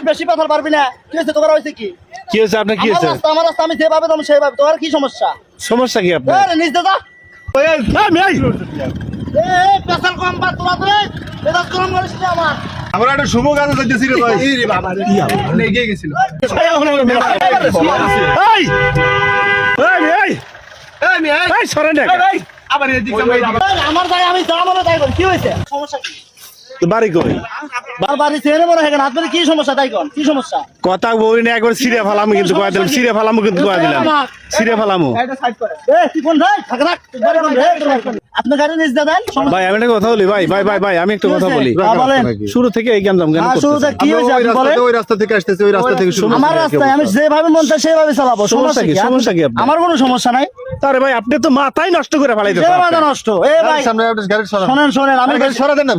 বেশি কথা পারবি না। কি হয়েছে তোমার? হয়েছে কি? কি হয়েছে আপনার? কি হয়েছে? আমার রাস্তা আমি যেভাবে তুমি সেইভাবে। তোমার কি সমস্যা? সমস্যা কি আপনার? নিজ দাদা পেশাল কম বা তোরা তো মেজাজ গরম করিস না আমার। আমরা একটা শুভ কাজে যাইতেছি রে ভাই। এগিয়ে গেছিল। সরেন আমার তাই আমি যা মনে তাই করি। কি হয়েছে? সমস্যা কি? বাড়ি কই? বাড়ি ছেড়ে মনে হয় না। আপনার কি সমস্যা তাই কন? কি সমস্যা? কথা বলি না, একবার সিরিয়া ফালামু কিন্তু কয়ে দিলাম। সিরিয়া ফালামু কিন্তু কয়ে দিলাম। সিরিয়া ফালামু। তুই কোন ভাই? থাক রাখ। আপনার গাড়ি নিজ দাদান। ভাই আমি একটা কথা বলি। ভাই আমি একটা কথা বলি। বলেন। শুরু থেকে এই গেমজাম কেন করতেছেন? শুরুতে কি হয়েছে আপনি বলেন? ওই রাস্তা থেকে আসতেছি, ওই রাস্তা থেকে শুরু। আমার রাস্তায় আমি যেভাবে মন চাই সেভাবে চালাবো। সমস্যা কি? সমস্যা কি আপনার? আমার কোনো সমস্যা নাই। আরে ভাই আপনি তো মাথাই নষ্ট করে ফেলাইতেছেন। মাথা নষ্ট। এ ভাই সামনে গাড়ি সরা। শোনেন আমি গাড়ি সরা দেন না।